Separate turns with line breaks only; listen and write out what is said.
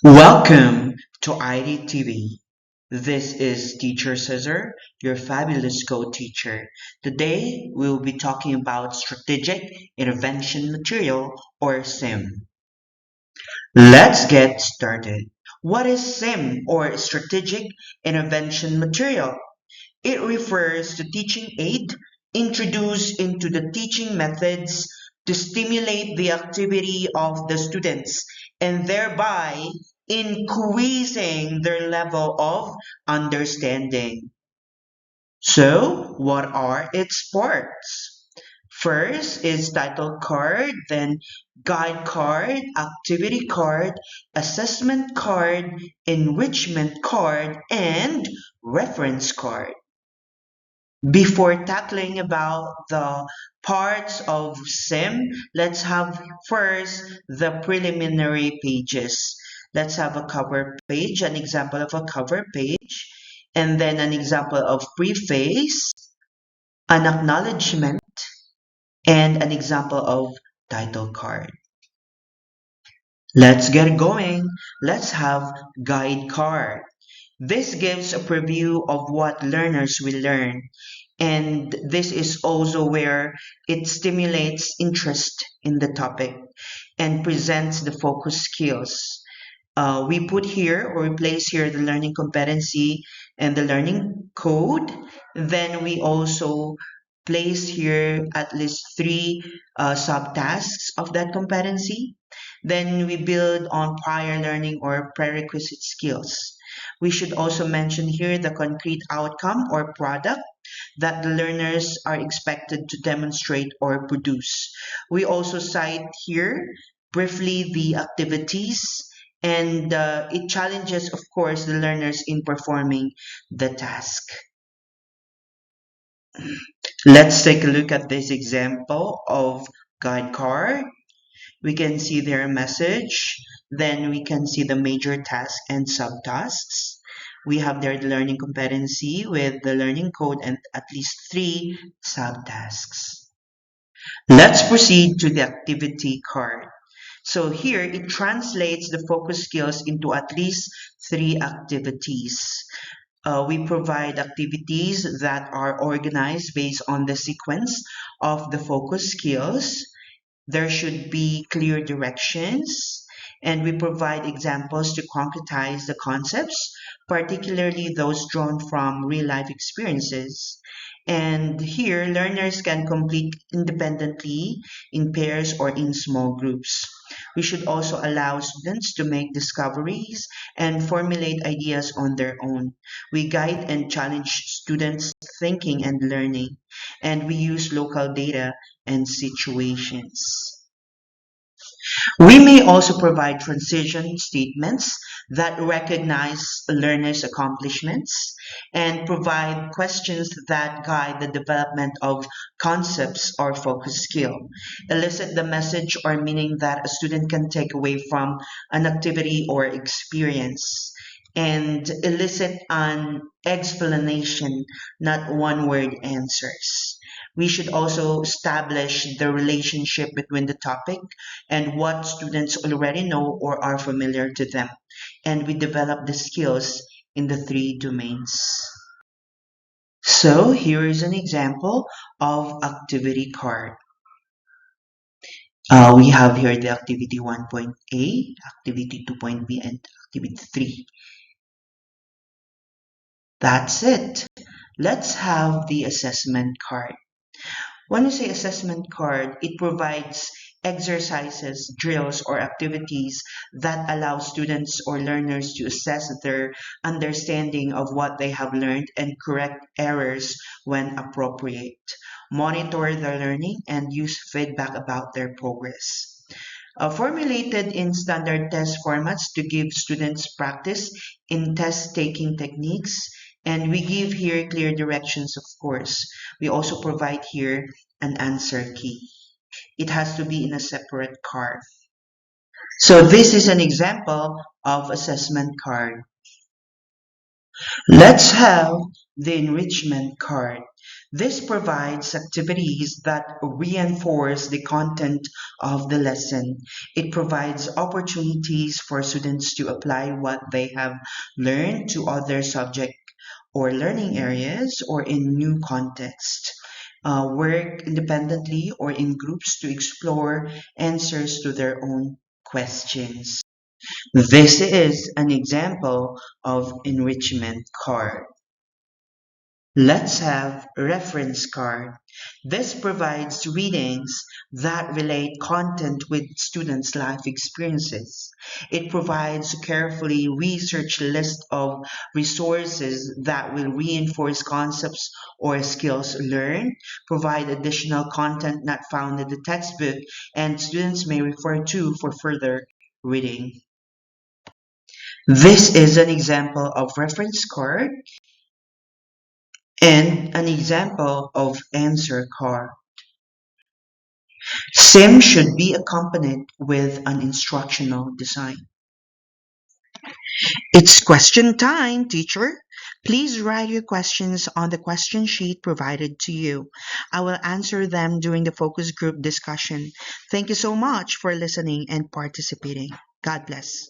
Welcome to ID TV. This is Teacher Cesar, your fabulous co-teacher. Today we will be talking about strategic intervention material or SIM. Let's get started. What is SIM or strategic intervention material? It refers to teaching aid introduced into the teaching methods to stimulate the activity of the students and thereby increasing their level of understanding. So, what are its parts? First is title card, then guide card, activity card, assessment card, enrichment card, and reference card. Before tackling about the parts of SIM, let's have first the preliminary pages. Let's have a cover page, an example of a cover page, and then an example of preface, an acknowledgement, and an example of title card. Let's get going. Let's have guide card. This gives a preview of what learners will learn, and this is also where it stimulates interest in the topic and presents the focus skills. We put here or we place here the learning competency and the learning code. Then we also place here at least three subtasks of that competency. Then we build on prior learning or prerequisite skills. We should also mention here the concrete outcome or product that the learners are expected to demonstrate or produce. We also cite here briefly the activities and it challenges, of course, the learners in performing the task. Let's take a look at this example of guide card. We can see their message, then we can see the major task and subtasks. We have their learning competency with the learning code and at least three subtasks. Let's proceed to the activity card. So here it translates the focus skills into at least three activities. We provide activities that are organized based on the sequence of the focus skills. There should be clear directions, and we provide examples to concretize the concepts, particularly those drawn from real-life experiences. And here, learners can complete independently, in pairs, or in small groups. We should also allow students to make discoveries and formulate ideas on their own. We guide and challenge students' thinking and learning, and we use local data and situations. We may also provide transition statements that recognize learners' accomplishments and provide questions that guide the development of concepts or focus skill. Elicit the message or meaning that a student can take away from an activity or experience. And elicit an explanation, not one word answers. We should also establish the relationship between the topic and what students already know or are familiar to them. And we develop the skills in the three domains. So here is an example of activity card. We have here the activity 1.A, activity 2.B, and activity 3. That's it. Let's have the assessment card. When you say assessment card, it provides exercises, drills, or activities that allow students or learners to assess their understanding of what they have learned and correct errors when appropriate, monitor their learning, and use feedback about their progress. Formulated in standard test formats to give students practice in test-taking techniques, and we give here clear directions, of course. We also provide here an answer key. It has to be in a separate card. So this is an example of assessment card. Let's have the enrichment card. This provides activities that reinforce the content of the lesson. It provides opportunities for students to apply what they have learned to other subject or learning areas or in new contexts. Work independently or in groups to explore answers to their own questions. This is an example of enrichment card. Let's have reference card. This provides readings that relate content with students' life experiences. It provides a carefully researched list of resources that will reinforce concepts or skills learned, provide additional content not found in the textbook, and students may refer to for further reading. This is an example of reference card and an example of answer card. Sim should be accompanied with an instructional design. It's question time, teacher. Please write your questions on the question sheet provided to you. I will answer them during the focus group discussion. Thank you so much for listening and participating. God bless.